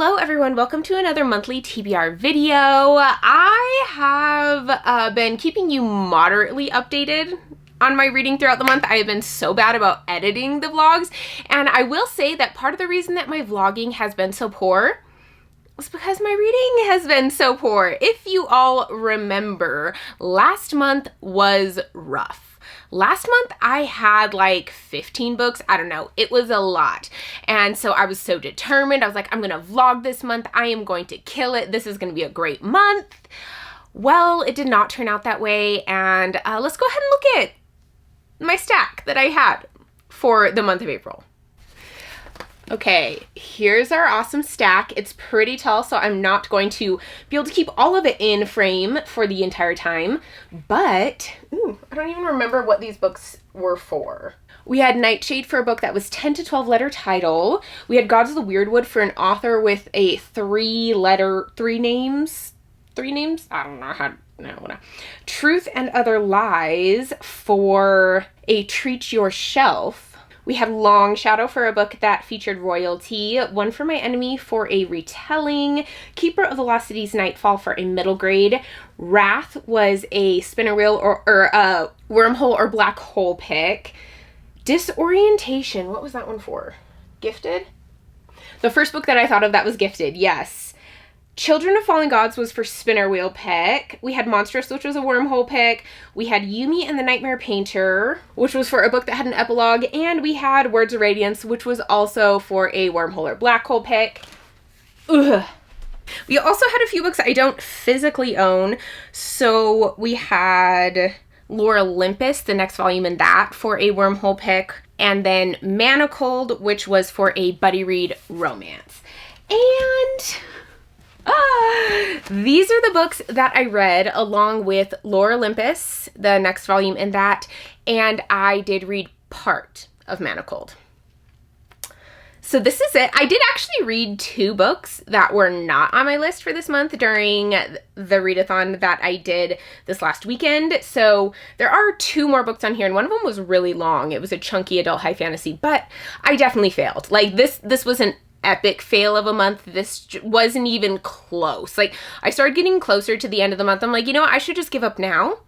Hello everyone, welcome to another monthly TBR video. I have been keeping you moderately updated on my reading throughout the month. I have been so bad about editing the vlogs, and I will say that part of the reason that my vlogging has been so poor is because my reading has been so poor. If you all remember, last month was rough. Last month I had like 15 books. I don't know. It was a lot. And so I was so determined. I was like, I'm going to vlog this month. I am going to kill it. This is going to be a great month. Well, it did not turn out that way. And let's go ahead and look at my stack that I had for the month of April. Okay, here's our awesome stack. It's pretty tall, so I'm not going to be able to keep all of it in frame for the entire time, but, I don't even remember what these books were for. We had Nightshade for a book that was 10 to 12 letter title. We had Gods of the Weirdwood for an author with a three names? I don't know how, no. Truth and Other Lies for a Treat Your Shelf. We had Long Shadow for a book that featured royalty, One for My Enemy for a retelling, Keeper of the Lost Cities Nightfall for a middle grade, Wrath was a spinner wheel or a wormhole or black hole pick, Disorientation, what was that one for? Gifted? The first book that I thought of that was Gifted, yes. Children of Fallen Gods was for spinner wheel pick. We had Monstrous, which was a wormhole pick. We had Yumi and the Nightmare Painter, which was for a book that had an epilogue. And we had Words of Radiance, which was also for a wormhole or black hole pick. Ugh. We also had a few books I don't physically own. So we had Lore Olympus, the next volume in that, for a wormhole pick. And then Manacled, which was for a buddy read romance. And these are the books that I read along with Lore Olympus, the next volume in that, and I did read part of Manacled. So this is it. I did actually read two books that were not on my list for this month during the readathon that I did this last weekend. So there are two more books on here, and one of them was really long. It was a chunky adult high fantasy, but I definitely failed. Like this was an epic fail of a month. This wasn't even close. Like, I started getting closer to the end of the month. I'm like, you know what? I should just give up now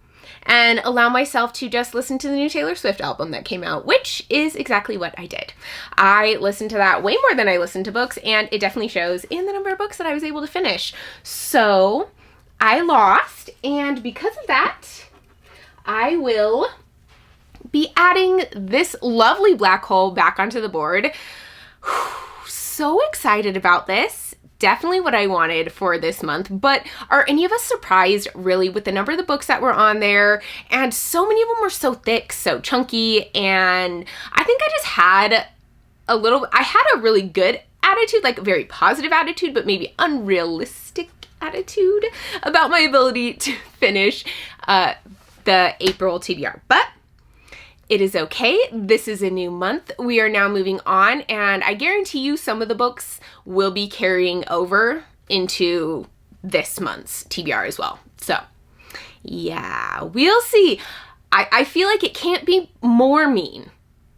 and allow myself to just listen to the new Taylor Swift album that came out, which is exactly what I did. I listened to that way more than I listened to books, and it definitely shows in the number of books that I was able to finish. So I lost, and because of that, I will be adding this lovely black hole back onto the board. So excited about this. Definitely what I wanted for this month, but are any of us surprised really with the number of the books that were on there? And so many of them were so thick, so chunky, and I think I just had I had a really good attitude, like a very positive attitude, but maybe unrealistic attitude about my ability to finish the April TBR. But it is okay. This is a new month. We are now moving on, and I guarantee you some of the books will be carrying over into this month's TBR as well. So, yeah, we'll see. I feel like it can't be more mean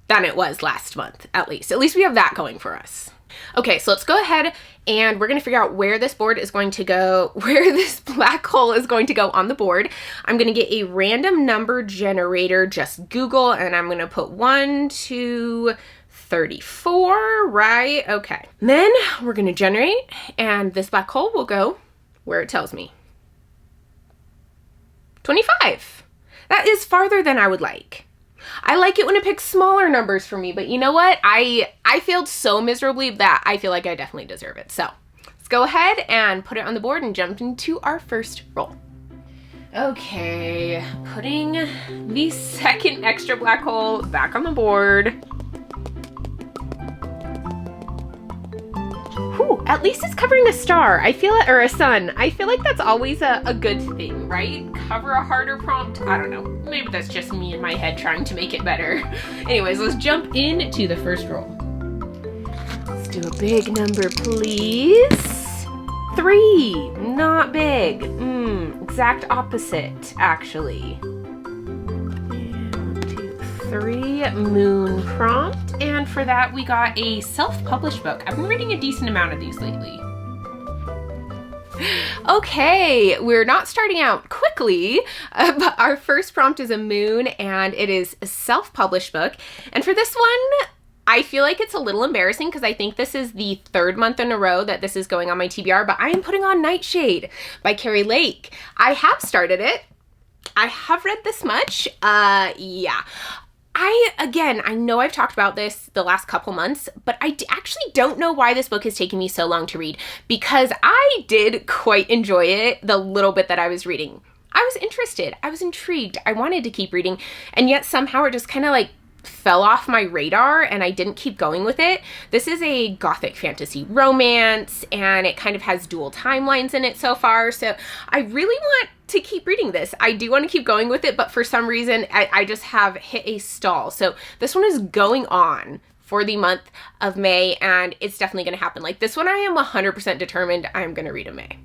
than it was last month, at least. At least we have that going for us. Okay, so let's go ahead and we're going to figure out where this board is going to go, where this black hole is going to go on the board. I'm going to get a random number generator, just Google, and I'm going to put 1 to 34, right? Okay. Then we're going to generate, and this black hole will go where it tells me. 25. That is farther than I would like. I like it when it picks smaller numbers for me, but you know what? I failed so miserably that I feel like I definitely deserve it. So let's go ahead and put it on the board and jump into our first roll. Okay, putting the second extra black hole back on the board. Whew, at least it's covering a star. I feel it, or a sun. I feel like that's always a good thing, right? Cover a harder prompt. I don't know. Maybe that's just me in my head trying to make it better. Anyways, let's jump into the first roll. Let's do a big number, please. 3. Not big. Exact opposite, actually. 1, 2, 3. Moon prompt. And for that, we got a self-published book. I've been reading a decent amount of these lately. Okay, we're not starting out quickly, but our first prompt is a moon, and it is a self-published book. And for this one, I feel like it's a little embarrassing because I think this is the third month in a row that this is going on my TBR, but I am putting on Nightshade by Carrie Lake. I have started it. I have read this much. Yeah. I know I've talked about this the last couple months, but I actually don't know why this book is taking me so long to read, because I did quite enjoy it the little bit that I was reading. I was interested. I was intrigued. I wanted to keep reading, and yet somehow it just kind of like fell off my radar and I didn't keep going with it. This is a gothic fantasy romance, and it kind of has dual timelines in it so far, so I really want to keep reading this. I do want to keep going with it, but for some reason I just have hit a stall. So this one is going on for the month of May, and it's definitely going to happen. Like this one, I am 100% determined I'm going to read in May.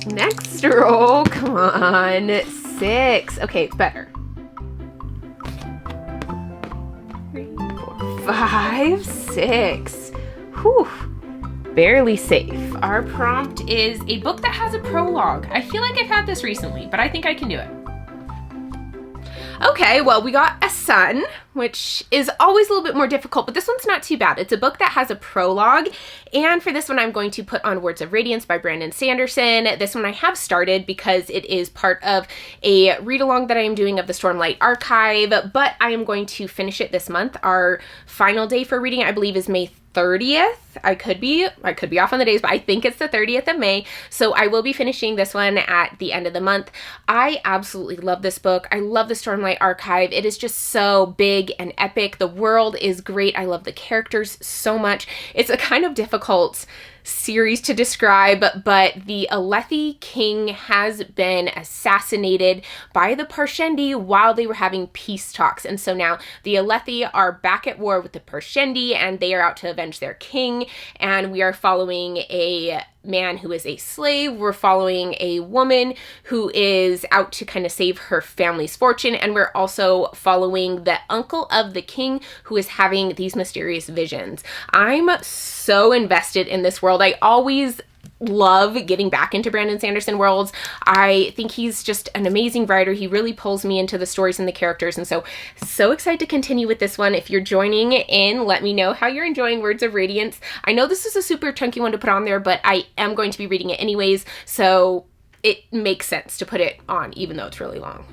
Next roll, come on, 6. Okay, better. 3, 4, 5, 6. Whew. Barely safe. Our prompt is a book that has a prologue. I feel like I've had this recently, but I think I can do it. Okay, well, we got a sun, which is always a little bit more difficult, but this one's not too bad. It's a book that has a prologue, and for this one, I'm going to put on Words of Radiance by Brandon Sanderson. This one I have started because it is part of a read-along that I am doing of the Stormlight Archive, but I am going to finish it this month. Our final day for reading, I believe, is May 30th. I could be off on the days, but I think it's the 30th of May. So I will be finishing this one at the end of the month. I absolutely love this book. I love the Stormlight Archive. It is just so big and epic. The world is great. I love the characters so much. It's a kind of difficult series to describe, but the Alethi king has been assassinated by the Parshendi while they were having peace talks, and so now the Alethi are back at war with the Parshendi, and they are out to avenge their king, and we are following a man who is a slave. We're following a woman who is out to kind of save her family's fortune, and we're also following the uncle of the king who is having these mysterious visions. I'm so invested in this world. I always love getting back into Brandon Sanderson worlds. I think he's just an amazing writer. He really pulls me into the stories and the characters, and so excited to continue with this one. If you're joining in, let me know how you're enjoying Words of Radiance. I know this is a super chunky one to put on there, but I am going to be reading it anyways, so it makes sense to put it on even though it's really long.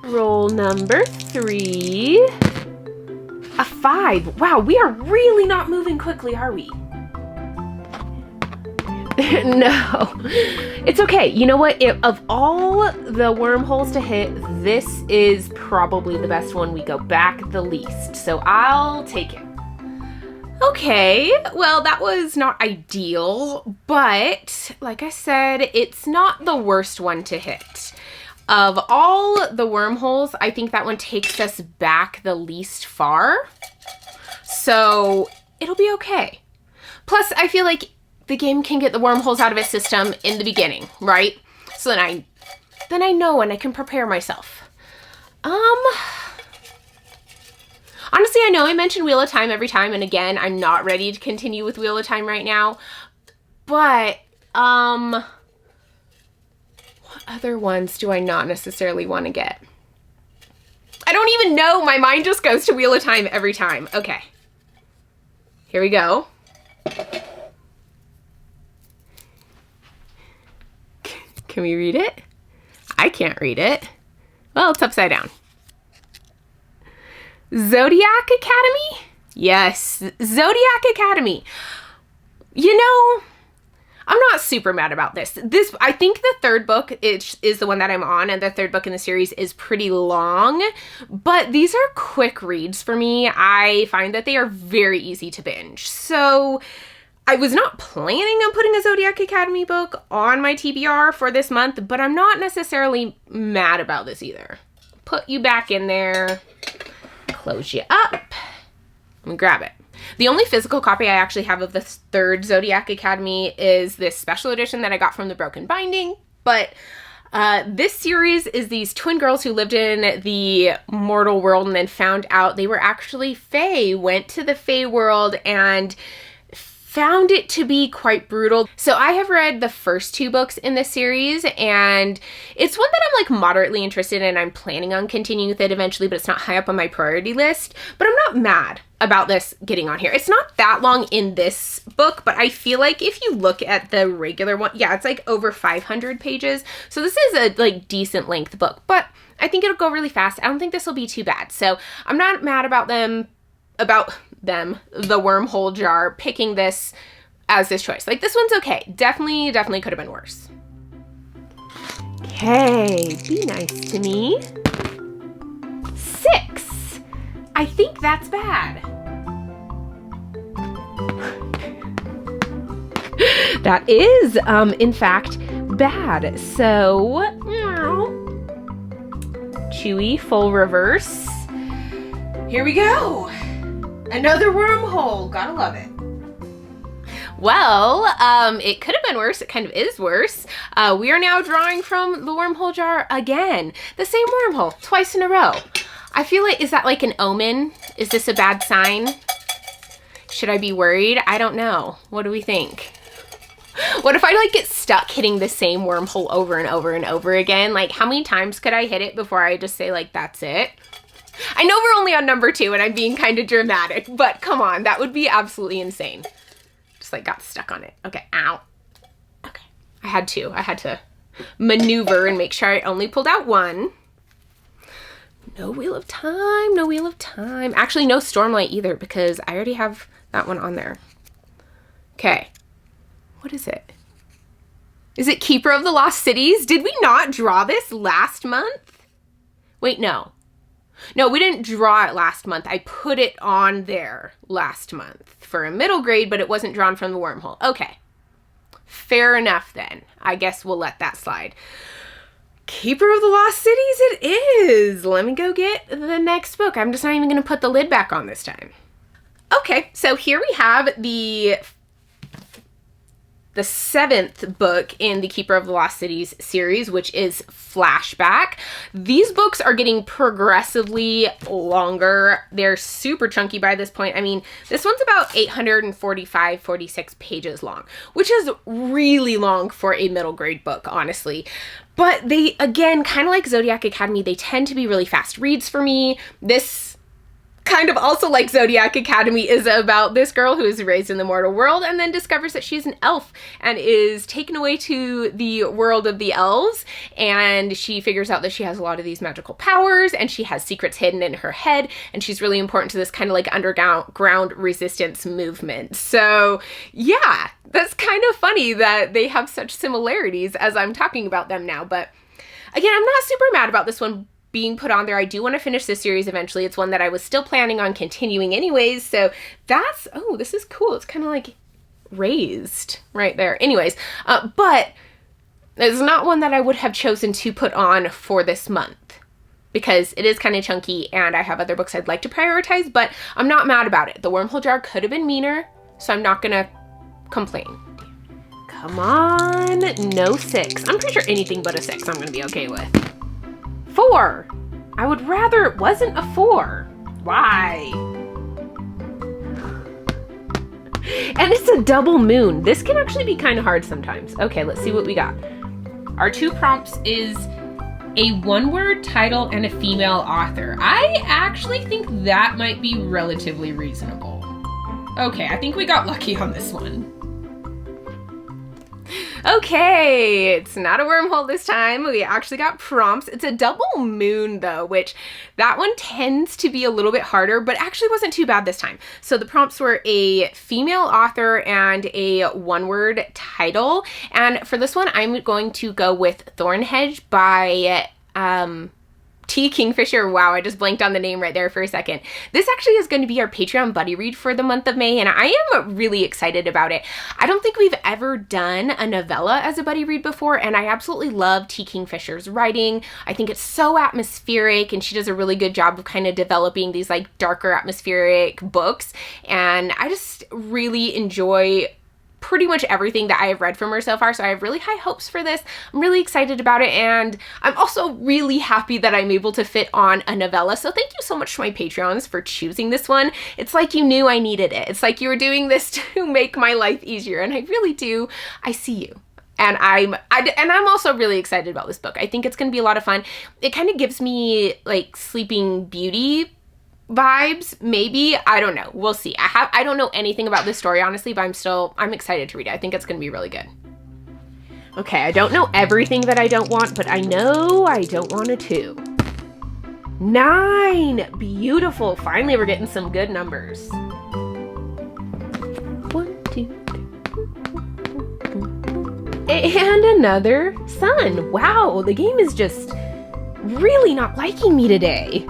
Roll number 3. A 5. Wow, we are really not moving quickly, are we? No, it's okay. You know what? Of all the wormholes to hit, this is probably the best one. We go back the least, so I'll take it. Okay, well, that was not ideal, but like I said, it's not the worst one to hit. Of all the wormholes, I think that one takes us back the least far, so it'll be okay. Plus, I feel like the game can get the wormholes out of its system in the beginning, right? So then I know and I can prepare myself. Honestly, I know I mention Wheel of Time every time, and again, I'm not ready to continue with Wheel of Time right now, but what other ones do I not necessarily want to get? I don't even know. My mind just goes to Wheel of Time every time. Okay. Here we go. Can we read it? I can't read it. Well, it's upside down. Zodiac Academy? Yes, Zodiac Academy. You know, I'm not super mad about this. I think the third book is the one that I'm on, and the third book in the series is pretty long, but these are quick reads for me. I find that they are very easy to binge. So I was not planning on putting a Zodiac Academy book on my TBR for this month, but I'm not necessarily mad about this either. Put you back in there, close you up, and grab it. The only physical copy I actually have of the third Zodiac Academy is this special edition that I got from the Broken Binding, but this series is these twin girls who lived in the mortal world and then found out they were actually Fae, went to the Fae world, and found it to be quite brutal. So I have read the first 2 books in this series, and it's one that I'm like moderately interested in. I'm planning on continuing with it eventually, but it's not high up on my priority list. But I'm not mad about this getting on here. It's not that long in this book, but I feel like if you look at the regular one, yeah, it's like over 500 pages. So this is a like decent length book, but I think it'll go really fast. I don't think this will be too bad. So I'm not mad about them, the Wormhole Jar, picking this as this choice. Like, this one's okay. Definitely could have been worse. Okay, be nice to me. 6. I think that's bad. That is, in fact, bad. So, Chewy, full reverse. Here we go. Another wormhole. Gotta love it. Well, it could have been worse. It kind of is worse. We are now drawing from the Wormhole Jar again. The same wormhole, twice in a row. I feel like, is that like an omen? Is this a bad sign? Should I be worried? I don't know. What do we think? What if I like get stuck hitting the same wormhole over and over and over again? Like, how many times could I hit it before I just say like, that's it? I know we're only on number 2 and I'm being kind of dramatic, but come on, that would be absolutely insane. Just like got stuck on it. Okay, ow. Okay, I had to maneuver and make sure I only pulled out 1. No Wheel of Time, no Wheel of Time. Actually, no Stormlight either, because I already have that one on there. Okay, what is it? Is it Keeper of the Lost Cities? Did we not draw this last month? Wait, no. No, we didn't draw it last month. I put it on there last month for a middle grade, but it wasn't drawn from the wormhole. Okay, fair enough then. I guess we'll let that slide. Keeper of the Lost Cities it is. Let me go get the next book. I'm just not even going to put the lid back on this time. Okay, so here we have the 7th book in the Keeper of the Lost Cities series, which is Flashback. These books are getting progressively longer. They're super chunky by this point. I mean, this one's about 845, 46 pages long, which is really long for a middle grade book, honestly. But they, again, kind of like Zodiac Academy, they tend to be really fast reads for me. This kind of also like Zodiac Academy is about this girl who is raised in the mortal world and then discovers that she's an elf and is taken away to the world of the elves, and she figures out that she has a lot of these magical powers and she has secrets hidden in her head, and she's really important to this kind of like underground resistance movement. So yeah, that's kind of funny that they have such similarities as I'm talking about them now. But again, I'm not super mad about this one being put on there. I do want to finish this series eventually. It's one that I was still planning on continuing anyways, so that's, oh, this is cool. It's kind of like raised right there. Anyways, but it's not one that I would have chosen to put on for this month because it is kind of chunky and I have other books I'd like to prioritize, but I'm not mad about it. The Wormhole Jar could have been meaner, so I'm not gonna complain. Come on, no 6. I'm pretty sure anything but a 6 I'm gonna be okay with. 4. I would rather it wasn't a 4. Why? And it's a double moon. This can actually be kind of hard sometimes. Okay, let's see what we got. Our 2 prompts is a 1-word title and a female author. I actually think that might be relatively reasonable. Okay, I think we got lucky on this one. Okay, it's not a wormhole this time. We actually got prompts. It's a double moon though, which that one tends to be a little bit harder, but actually wasn't too bad this time. So the prompts were a female author and a 1-word title. And for this one, I'm going to go with Thornhedge by T. Kingfisher. Wow, I just blanked on the name right there for a second. This actually is going to be our Patreon buddy read for the month of May, and I am really excited about it. I don't think we've ever done a novella as a buddy read before, and I absolutely love T. Kingfisher's writing. I think it's so atmospheric, and she does a really good job of kind of developing these like darker atmospheric books, and I just really enjoy pretty much everything that I have read from her so far, so I have really high hopes for this. I'm really excited about it, and I'm also really happy that I'm able to fit on a novella, so thank you so much to my Patreons for choosing this one. It's like you knew I needed it. It's like you were doing this to make my life easier, and I really do. I see you. And I'm also really excited about this book. I think it's going to be a lot of fun. It kind of gives me like Sleeping Beauty vibes, maybe. I don't know. We'll see. I don't know anything about this story, honestly, but I'm excited to read it. I think it's going to be really good. Okay, I don't know everything that I don't want, but I know I don't want a 2. 9! Beautiful. Finally, we're getting some good numbers. 1, 2, 3. And another sun. Wow, the game is just really not liking me today.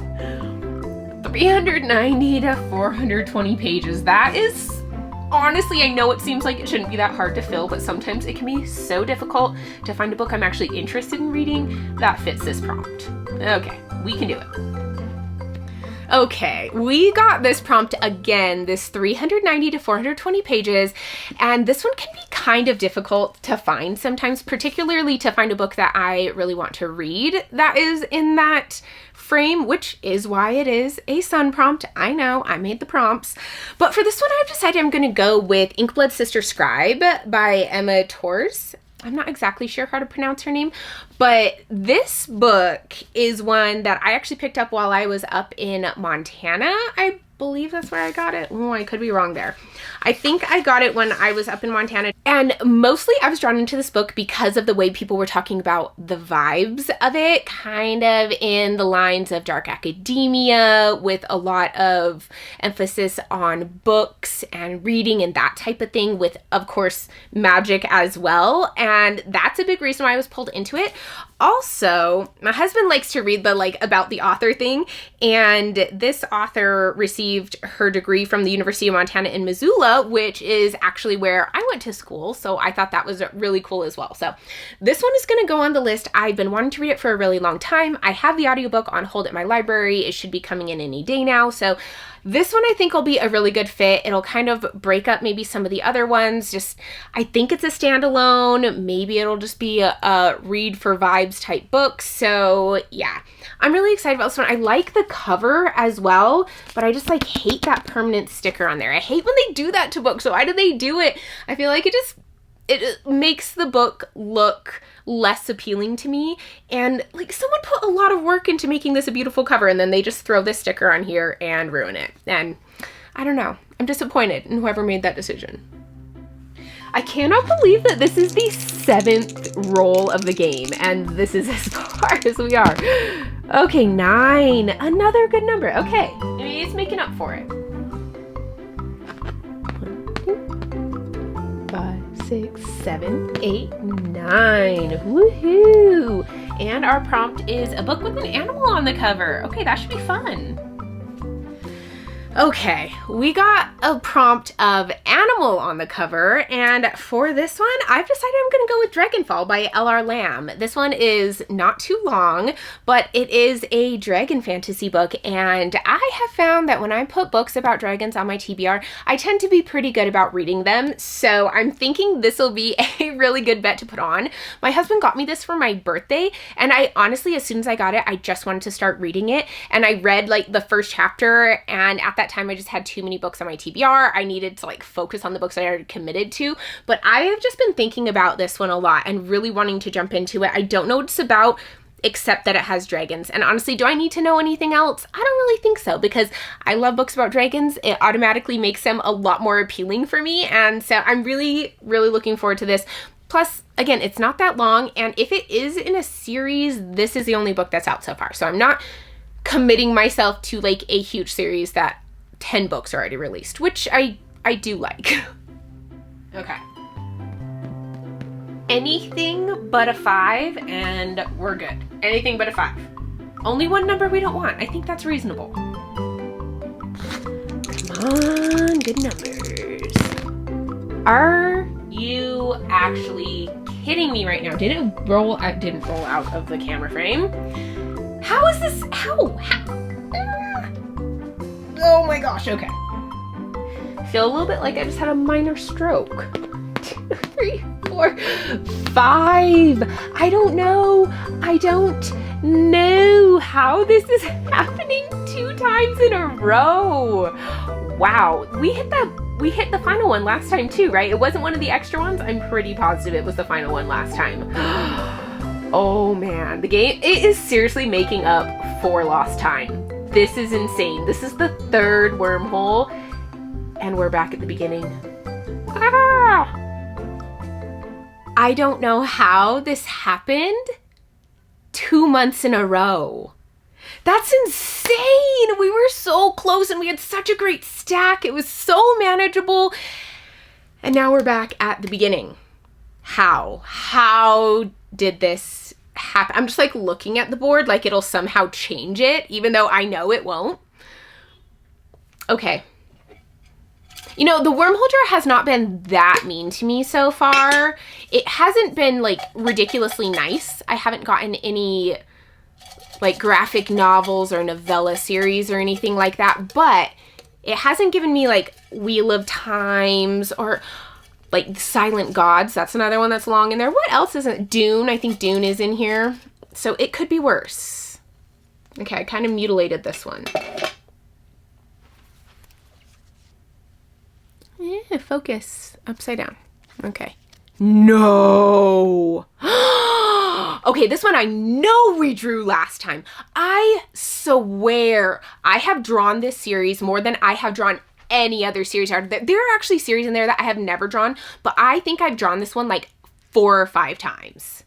390 to 420 pages. That is, honestly, I know it seems like it shouldn't be that hard to fill, but sometimes it can be so difficult to find a book I'm actually interested in reading that fits this prompt. Okay, we can do it. Okay, we got this prompt again, this 390 to 420 pages, and this one can be kind of difficult to find sometimes, particularly to find a book that I really want to read that is in that frame, which is why it is a sun prompt. I know, I made the prompts. But for this one, I've decided I'm going to go with Inkblood Sister Scribe by Emma Torres. I'm not exactly sure how to pronounce her name, but this book is one that I actually picked up while I was up in Montana. I believe that's where I got it. Oh, I could be wrong there. I think I got it when I was up in Montana. And mostly I was drawn into this book because of the way people were talking about the vibes of it, kind of in the lines of dark academia with a lot of emphasis on books and reading and that type of thing with, of course, magic as well. And that's a big reason why I was pulled into it. Also, my husband likes to read the like about the author thing, and this author received her degree from the University of Montana in Missoula, which is actually where I went to school, so I thought that was really cool as well. So this one is going to go on the list. I've been wanting to read it for a really long time. I have the audiobook on hold at my library. It should be coming in any day now, so this one I think will be a really good fit. It'll kind of break up maybe some of the other ones. Just, I think it's a standalone. Maybe it'll just be a read for vibes type book. So yeah, I'm really excited about this one. I like the cover as well, but I just like hate that permanent sticker on there. I hate when they do that to books. So why do they do it? I feel like it makes the book look less appealing to me, and like someone put a lot of work into making this a beautiful cover and then they just throw this sticker on here and ruin it. And I don't know, I'm disappointed in whoever made that decision. I cannot believe that this is the 7th roll of the game and this is as far as we are. Okay, 9, another good number. Okay, maybe it's making up for it. 5, 6, 7, 8, 9. Woohoo! And our prompt is a book with an animal on the cover. Okay, that should be fun. Okay, we got a prompt of animal on the cover, and for this one, I've decided I'm going to go with Dragonfall by L.R. Lamb. This one is not too long, but it is a dragon fantasy book, and I have found that when I put books about dragons on my TBR, I tend to be pretty good about reading them, so I'm thinking this will be a really good bet to put on. My husband got me this for my birthday, and I honestly, as soon as I got it, I just wanted to start reading it, and I read like the first chapter, and at that time I just had too many books on my TBR. I needed to like focus on the books I already committed to, but I have just been thinking about this one a lot and really wanting to jump into it. I don't know what it's about except that it has dragons, and honestly, do I need to know anything else? I don't really think so, because I love books about dragons. It automatically makes them a lot more appealing for me, and so I'm really looking forward to this. Plus, again, it's not that long, and if it is in a series, this is the only book that's out so far, so I'm not committing myself to like a huge series that 10 books are already released, which I do like. Okay. Anything but a 5 and we're good. Anything but a 5. Only one number we don't want. I think that's reasonable. Come on, good numbers. Are you actually kidding me right now? Did it roll? It didn't roll out of the camera frame. How is this? How? Oh my gosh, okay. I feel a little bit like I just had a minor stroke. 3, 4, 5. I don't know how this is happening 2 times in a row. Wow, we hit the final one last time too, right? It wasn't one of the extra ones. I'm pretty positive it was the final one last time. Oh man, the game, it is seriously making up for lost time. This is insane. This is the 3rd wormhole and we're back at the beginning. Ah! I don't know how this happened 2 months in a row. That's insane. We were so close and we had such a great stack. It was so manageable. And now we're back at the beginning. How did this happen? I'm just like looking at the board like it'll somehow change it, even though I know it won't. Okay. You know, the wormhole jar has not been that mean to me so far. It hasn't been like ridiculously nice. I haven't gotten any like graphic novels or novella series or anything like that, but it hasn't given me like Wheel of Times or like Silent Gods. That's another one that's long in there. What else isn't? Dune. I think Dune is in here. So it could be worse. Okay, I kind of mutilated this one. Yeah, focus. Upside down. Okay. No! Okay, this one I know we drew last time. I swear I have drawn this series more than I have drawn any other series out of there. There are actually series in there that I have never drawn, but I think I've drawn this one like 4 or 5 times.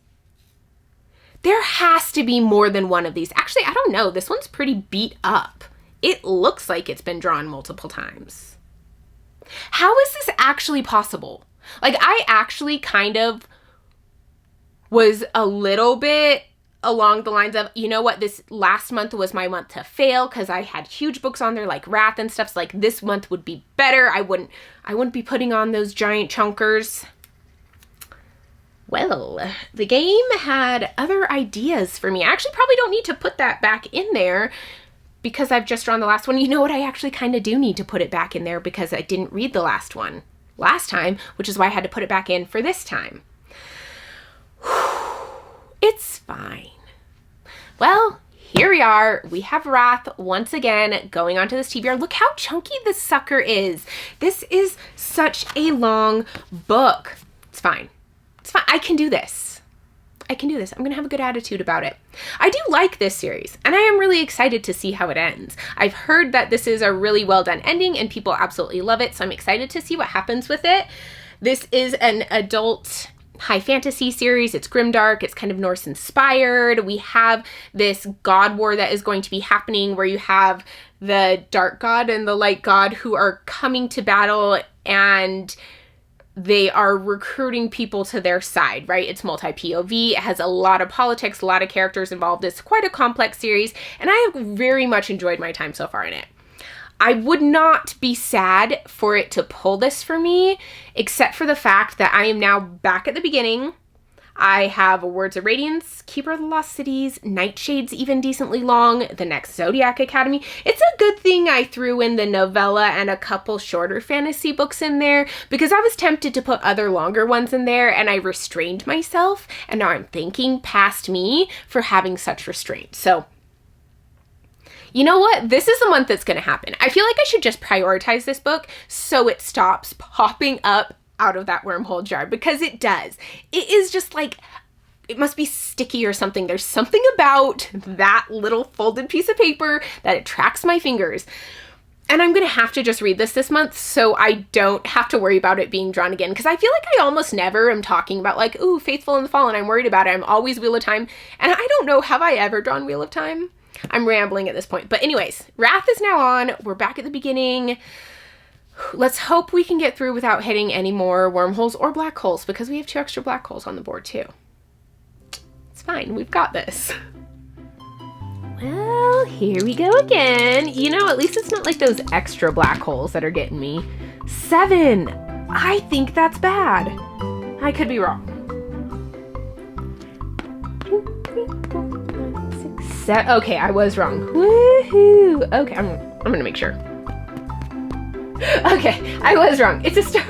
There has to be more than one of these. Actually, I don't know. This one's pretty beat up. It looks like it's been drawn multiple times. How is this actually possible? Like, I actually kind of was a little bit along the lines of, you know what, this last month was my month to fail because I had huge books on there like Wrath and stuff. So like this month would be better. I wouldn't be putting on those giant chunkers. Well, the game had other ideas for me. I actually probably don't need to put that back in there because I've just drawn the last one. You know what? I actually kind of do need to put it back in there because I didn't read the last one last time, which is why I had to put it back in for this time. It's fine. Well, here we are. We have Wrath once again going onto this TBR. Look how chunky this sucker is. This is such a long book. It's fine. It's fine. I can do this. I can do this. I'm going to have a good attitude about it. I do like this series, and I am really excited to see how it ends. I've heard that this is a really well done ending, and people absolutely love it, so I'm excited to see what happens with it. This is an adult high fantasy series. It's grimdark. It's kind of Norse inspired. We have this god war that is going to be happening where you have the dark god and the light god who are coming to battle, and they are recruiting people to their side, right? It's multi-POV. It has a lot of politics, a lot of characters involved. It's quite a complex series, and I have very much enjoyed my time so far in it. I would not be sad for it to pull this for me, except for the fact that I am now back at the beginning. I have Words of Radiance, Keeper of the Lost Cities, Nightshade's even decently long, the next Zodiac Academy. It's a good thing I threw in the novella and a couple shorter fantasy books in there because I was tempted to put other longer ones in there and I restrained myself, and now I'm thanking past me for having such restraint. So, you know what? This is the month that's going to happen. I feel like I should just prioritize this book so it stops popping up out of that wormhole jar, because it does. It is just like, it must be sticky or something. There's something about that little folded piece of paper that attracts my fingers. And I'm going to have to just read this month so I don't have to worry about it being drawn again. Because I feel like I almost never am talking about like, ooh, Faithful in the Fallen. I'm worried about it. I'm always Wheel of Time. And I don't know, have I ever drawn Wheel of Time? I'm rambling at this point. But anyways, Wrath is now on. We're back at the beginning. Let's hope we can get through without hitting any more wormholes or black holes, because we have 2 extra black holes on the board too. It's fine. We've got this. Well, here we go again. You know, at least it's not like those extra black holes that are getting me. 7. I think that's bad. I could be wrong. 2, 3, 4, 5, 6, 7. Okay, I was wrong. Woohoo! Okay, I'm gonna make sure. Okay, I was wrong. It's a star.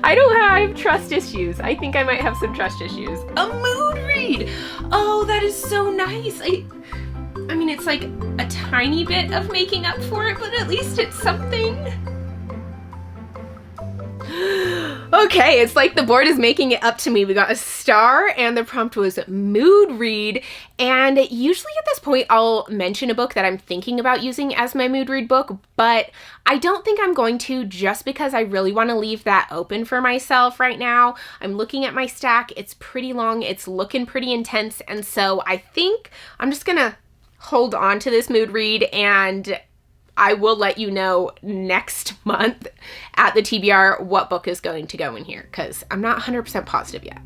I have trust issues. I think I might have some trust issues. A mood read. Oh, that is so nice. I mean, it's like a tiny bit of making up for it, but at least it's something. Okay, it's like the board is making it up to me. We got a star and the prompt was mood read. And usually at this point, I'll mention a book that I'm thinking about using as my mood read book, but I don't think I'm going to, just because I really want to leave that open for myself right now. I'm looking at my stack. It's pretty long. It's looking pretty intense. And so I think I'm just going to hold on to this mood read, and I will let you know next month at the TBR what book is going to go in here, because I'm not 100% positive yet.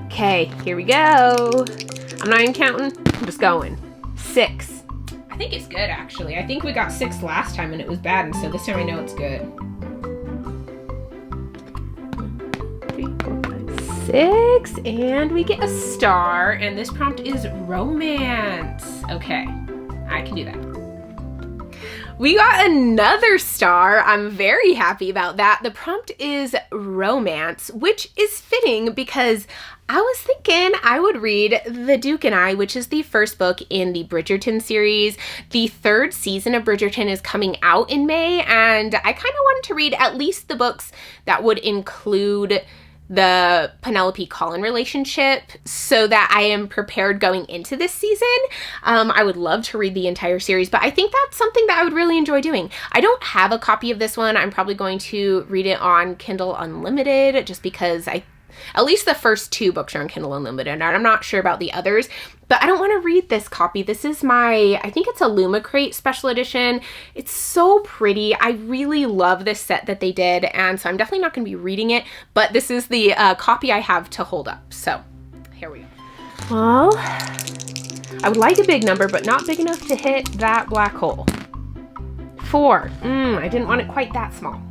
Okay, here we go. I'm not even counting, I'm just going. 6. I think it's good, actually. I think we got 6 last time and it was bad, and so this time I know it's good. 3, 4, 5, 6, and we get a star, and this prompt is romance. Okay, I can do that. We got another star. I'm very happy about that. The prompt is romance, which is fitting because I was thinking I would read The Duke and I, which is the first book in the Bridgerton series. The 3rd season of Bridgerton is coming out in May, and I kind of wanted to read at least the books that would include the Penelope Colin relationship so that I am prepared going into this season. I would love to read the entire series, but I think that's something that I would really enjoy doing. I don't have a copy of this one. I'm probably going to read it on Kindle Unlimited just because at least the first 2 books are on Kindle Unlimited, and I'm not sure about the others, but I don't want to read this copy. This is I think it's a Lumicrate special edition. It's so pretty. I really love this set that they did, and so I'm definitely not going to be reading it, but this is the copy I have to hold up. So here we go. Well, I would like a big number, but not big enough to hit that black hole. 4. I didn't want it quite that small.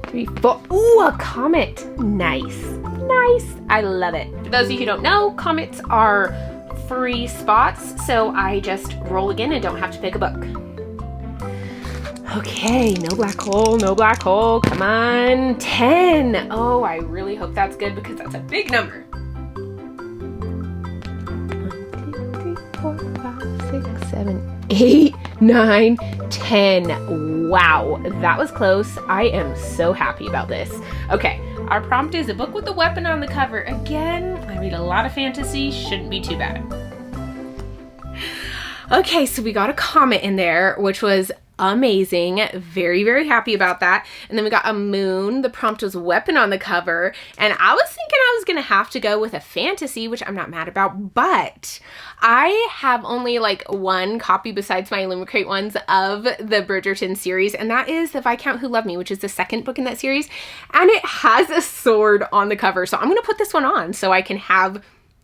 3, 4. Ooh, a comet. Nice. Nice. I love it. For those of you who don't know, comets are free spots, so I just roll again and don't have to pick a book. Okay, no black hole, no black hole. Come on. 10. Oh, I really hope that's good because that's a big number. 1, 2, 3, 4, 5, 6, 7, 8, 9, 10. Wow, that was close. I am so happy about this. Okay, our prompt is a book with a weapon on the cover. Again, I read a lot of fantasy, shouldn't be too bad. Okay, so we got a comet in there, which was amazing. Very, very happy about that. And then we got a moon. The prompt was weapon on the cover. And I was thinking I was going to have to go with a fantasy, which I'm not mad about, but I have only like 1 copy besides my Lumicrate ones of the Bridgerton series, and that is The Viscount Who Loved Me, which is the 2nd book in that series. And it has a sword on the cover. So I'm going to put this one on so I can have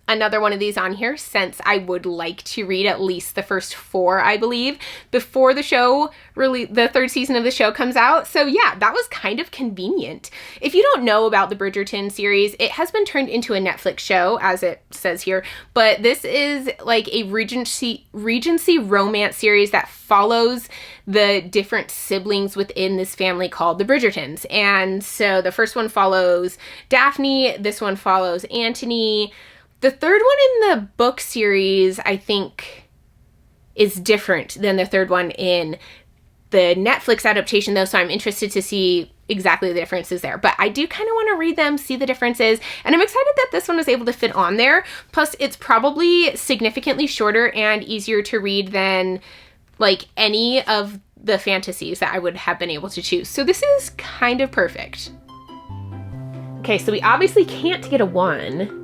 another one of these on here, since I would like to read at least the first 4, I believe, before the show, really the 3rd season of the show comes out. So yeah, that was kind of convenient. If you don't know about the Bridgerton series, it has been turned into a Netflix show, as it says here, but this is like a Regency romance series that follows the different siblings within this family called the Bridgertons. And so the first one follows Daphne, this one follows Antony. The 3rd one in the book series, I think, is different than the 3rd one in the Netflix adaptation, though, so I'm interested to see exactly the differences there. But I do kind of want to read them, see the differences, and I'm excited that this one was able to fit on there. Plus, it's probably significantly shorter and easier to read than, like, any of the fantasies that I would have been able to choose. So this is kind of perfect. Okay, so we obviously can't get a 1.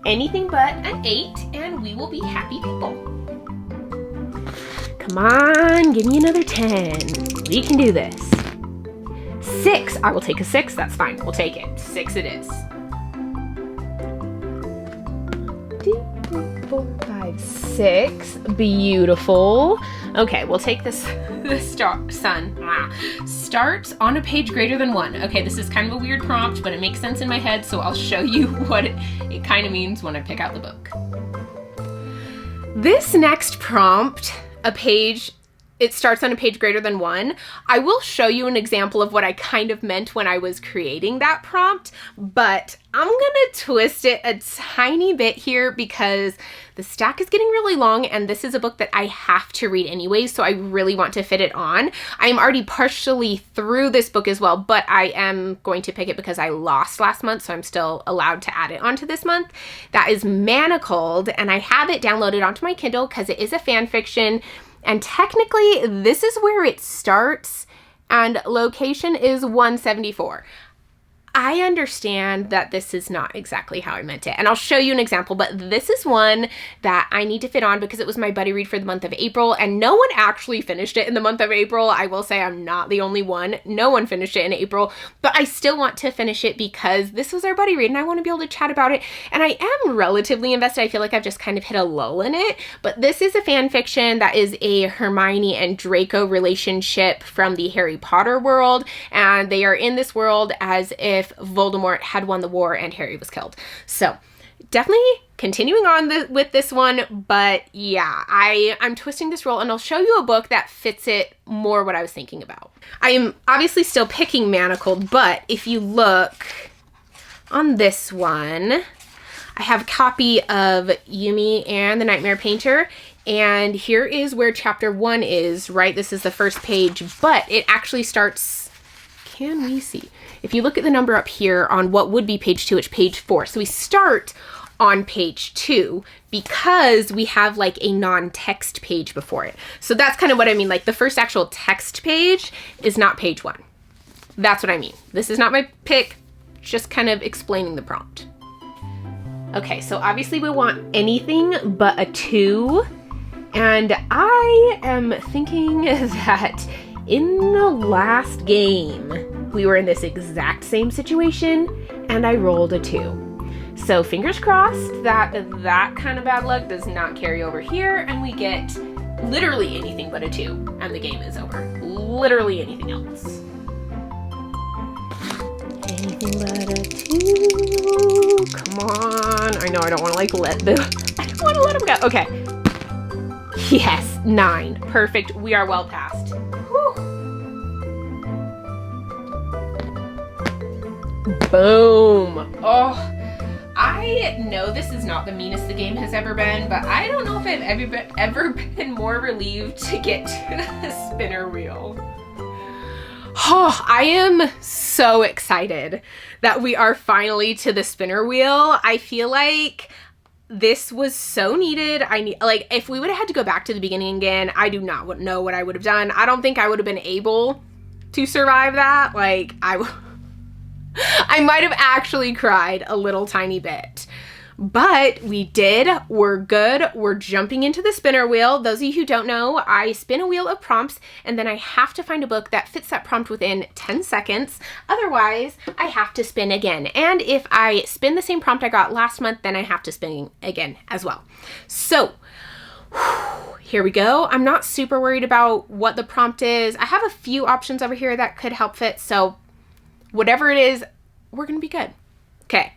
Anything but an 8, and we will be happy people. Come on, give me another 10. We can do this. 6, I will take a 6, that's fine, we'll take it. 6 it is. 2, 3, 4, 5, 6, beautiful. Okay, we'll take this, the sun. Starts on a page greater than 1. Okay, this is kind of a weird prompt, but it makes sense in my head, so I'll show you what it kind of means when I pick out the book. This next prompt, a page it starts on a page greater than 1. I will show you an example of what I kind of meant when I was creating that prompt, but I'm gonna twist it a tiny bit here because the stack is getting really long and this is a book that I have to read anyway, so I really want to fit it on. I'm already partially through this book as well, but I am going to pick it because I lost last month, so I'm still allowed to add it onto this month. That is Manacled, and I have it downloaded onto my Kindle because it is a fan fiction. And technically, this is where it starts, and location is 174. I understand that this is not exactly how I meant it, and I'll show you an example, but this is one that I need to fit on because it was my buddy read for the month of April, and no one actually finished it in the month of April. I will say I'm not the only one. No one finished it in April, but I still want to finish it because this was our buddy read, and I want to be able to chat about it, and I am relatively invested. I feel like I've just kind of hit a lull in it, but this is a fan fiction that is a Hermione and Draco relationship from the Harry Potter world, and they are in this world as if Voldemort had won the war and Harry was killed. So definitely continuing on with this one, but yeah, I'm twisting this role and I'll show you a book that fits it more what I was thinking about. I am obviously still picking Manacled, but if you look on this one, I have a copy of Yumi and the Nightmare Painter, and here is where chapter 1 is, right? This is the first page, but it actually starts, can we see? If you look at the number up here on what would be page 2, it's page 4. So we start on page 2 because we have like a non-text page before it. So that's kind of what I mean. Like the first actual text page is not page 1. That's what I mean. This is not my pick, just kind of explaining the prompt. Okay, so obviously we want anything but a 2. And I am thinking that in the last game, we were in this exact same situation and I rolled a 2. So fingers crossed that that kind of bad luck does not carry over here and we get literally anything but a 2 and the game is over. Literally anything else. Anything but a 2. Come on. I know I don't want to like I don't want to let him go. Okay. Yes, 9. Perfect. We are well past. Whew. Boom. Oh, I know this is not the meanest the game has ever been, but I don't know if I've ever been more relieved to get to the spinner wheel. Oh, I am so excited that we are finally to the spinner wheel. I feel like this was so needed. Like, if we would have had to go back to the beginning again, I do not know what I would have done. I don't think I would have been able to survive that. Like, I might have actually cried a little tiny bit. But we did. We're good. We're jumping into the spinner wheel. Those of you who don't know, I spin a wheel of prompts and then I have to find a book that fits that prompt within 10 seconds. Otherwise, I have to spin again. And if I spin the same prompt I got last month, then I have to spin again as well. So, here we go. I'm not super worried about what the prompt is. I have a few options over here that could help fit. So, whatever it is, we're going to be good. Okay.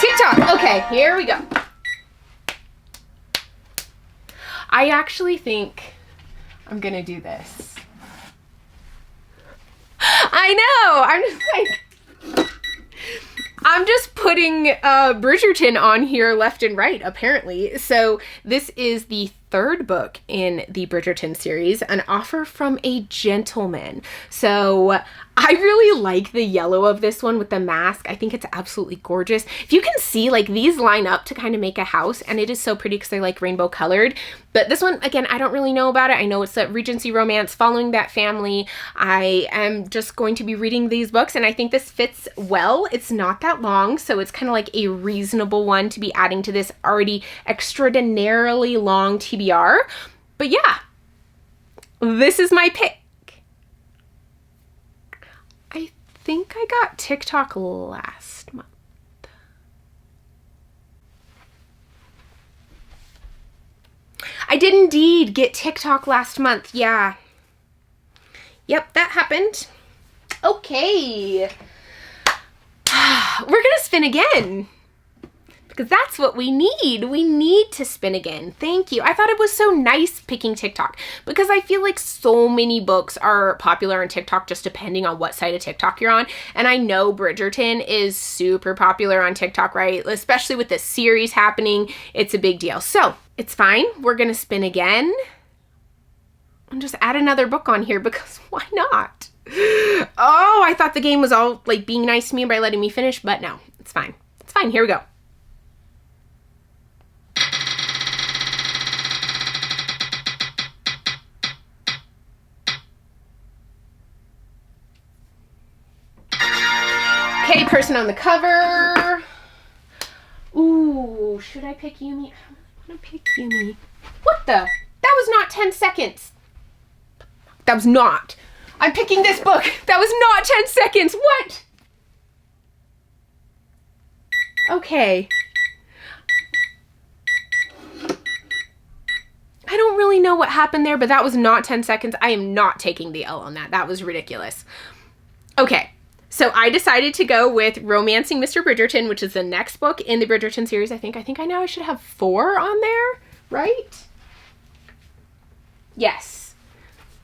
TikTok. Okay, here we go. I actually think I'm going to do this. I know. I'm just putting Bridgerton on here left and right, apparently. So this is the third book in the Bridgerton series, An Offer from a Gentleman. So I really like the yellow of this one with the mask. I think it's absolutely gorgeous. If you can see, like, these line up to kind of make a house, and it is so pretty because they're like rainbow colored. But this one, again, I don't really know about it. I know it's a Regency romance following that family. I am just going to be reading these books, and I think this fits well. It's not that long, so it's kind of like a reasonable one to be adding to this already extraordinarily long TBR. But yeah, this is my pick. I think I got TikTok last month. I did indeed get TikTok last month. Yeah. Yep, that happened. Okay. we're gonna spin again. Because that's what we need. We need to spin again. Thank you. I thought it was so nice picking TikTok because I feel like so many books are popular on TikTok just depending on what side of TikTok you're on. And I know Bridgerton is super popular on TikTok, right? Especially with this series happening, it's a big deal. So it's fine. We're gonna spin again and just add another book on here because why not? Oh, I thought the game was all like being nice to me by letting me finish, but no, it's fine. It's fine. Here we go. Okay, person on the cover. Ooh, should I pick Yumi? I want to pick Yumi. What the? That was not 10 seconds. That was not. I'm picking this book. That was not 10 seconds. What? Okay. I don't really know what happened there, but that was not 10 seconds. I am not taking the L on that. That was ridiculous. Okay. So I decided to go with Romancing Mr. Bridgerton, which is the next book in the Bridgerton series, I think. I know I should have 4 on there, right? Yes.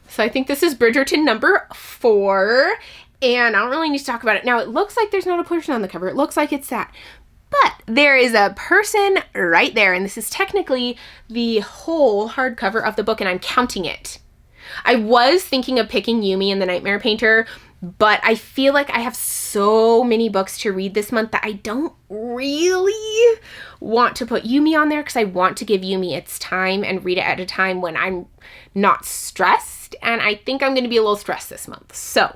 So I think this is Bridgerton number 4, and I don't really need to talk about it. Now, it looks like there's not a person on the cover. It looks like it's that. But there is a person right there, and this is technically the whole hardcover of the book, and I'm counting it. I was thinking of picking Yumi and the Nightmare Painter, but I feel like I have so many books to read this month that I don't really want to put Yumi on there because I want to give Yumi its time and read it at a time when I'm not stressed. And I think I'm going to be a little stressed this month. So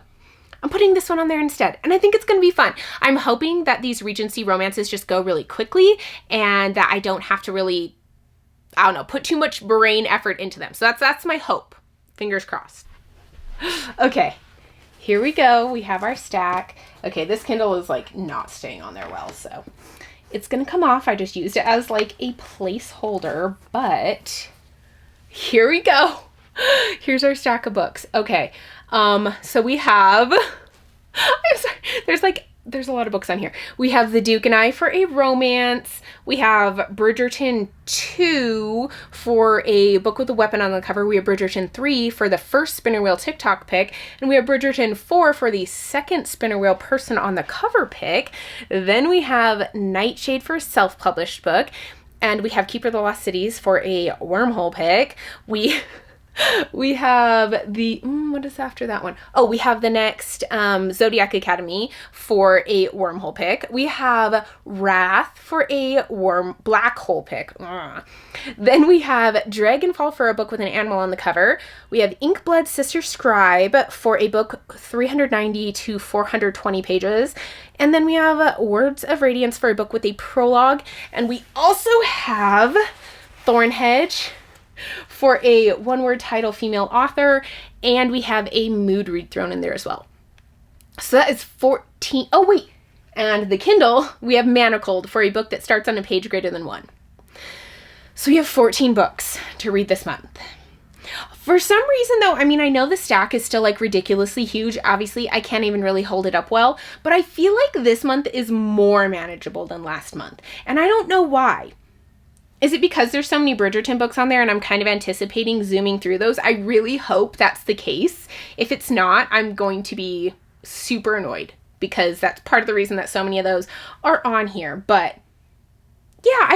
I'm putting this one on there instead. And I think it's going to be fun. I'm hoping that these Regency romances just go really quickly and that I don't have to really, I don't know, put too much brain effort into them. So that's my hope. Fingers crossed. Okay. Here we go. We have our stack. Okay, this Kindle is like not staying on there well, so it's gonna come off. I just used it as like a placeholder, but here we go. Here's our stack of books. Okay, so we have, I'm sorry, there's a lot of books on here. We have The Duke and I for a romance. We have Bridgerton 2 for a book with a weapon on the cover. We have Bridgerton 3 for the first spinner wheel TikTok pick. And we have Bridgerton 4 for the second spinner wheel person on the cover pick. Then we have Nightshade for a self-published book. And we have Keeper of the Lost Cities for a wormhole pick. We have the, what is after that one? Oh, we have the next Zodiac Academy for a wormhole pick. We have Wrath for a black hole pick. Ugh. Then we have Dragonfall for a book with an animal on the cover. We have Inkblood Sister Scribe for a book 390 to 420 pages. And then we have Words of Radiance for a book with a prologue. And we also have Thornhedge for a one-word title female author, and we have a mood read thrown in there as well. So that is 14. Oh, wait. And the Kindle, we have Manacled for a book that starts on a page greater than 1. So we have 14 books to read this month. For some reason, though, I mean, I know the stack is still like ridiculously huge. Obviously, I can't even really hold it up well, but I feel like this month is more manageable than last month. And I don't know why. Is it because there's so many Bridgerton books on there and I'm kind of anticipating zooming through those? I really hope that's the case. If it's not, I'm going to be super annoyed because that's part of the reason that so many of those are on here. But yeah,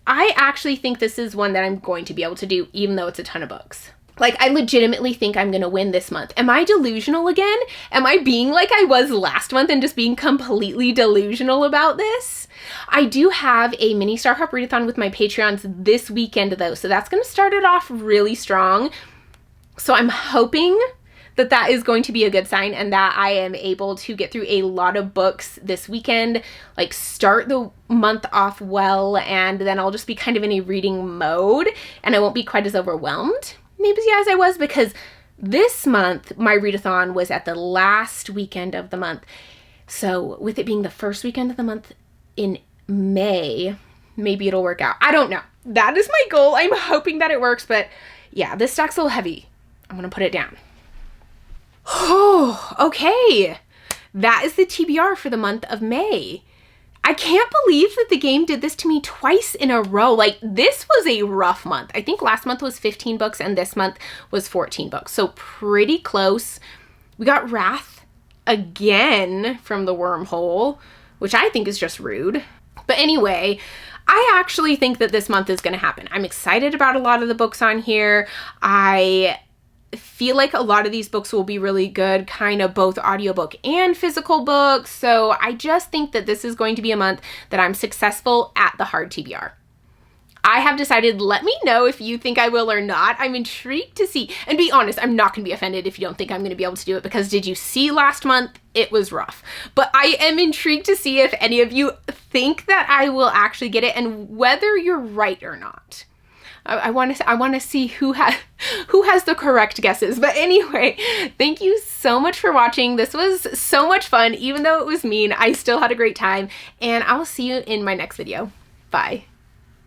I actually think this is one that I'm going to be able to do even though it's a ton of books. Like, I legitimately think I'm going to win this month. Am I delusional again? Am I being like I was last month and just being completely delusional about this? I do have a mini Star Hop readathon with my Patreons this weekend, though. So that's going to start it off really strong. So I'm hoping that that is going to be a good sign and that I am able to get through a lot of books this weekend, like start the month off well, and then I'll just be kind of in a reading mode and I won't be quite as overwhelmed. Maybe as I was, because this month my readathon was at the last weekend of the month. So with it being the first weekend of the month in May, maybe it'll work out. I don't know. That is my goal. I'm hoping that it works, but yeah, this stack's a little heavy. I'm gonna put it down. Oh, okay. That is the TBR for the month of May. I can't believe that the game did this to me twice in a row. Like, this was a rough month. I think last month was 15 books and this month was 14 books. So pretty close. We got Wrath again from the wormhole, which I think is just rude. But anyway, I actually think that this month is going to happen. I'm excited about a lot of the books on here. I feel like a lot of these books will be really good, kind of both audiobook and physical books. So I just think that this is going to be a month that I'm successful at the hard TBR. I have decided, let me know if you think I will or not. I'm intrigued to see. And be honest, I'm not going to be offended if you don't think I'm going to be able to do it, because did you see last month? It was rough. But I am intrigued to see if any of you think that I will actually get it and whether you're right or not. I want to see who has the correct guesses. But anyway, thank you so much for watching. This was so much fun. Even though it was mean, I still had a great time. And I will see you in my next video. Bye.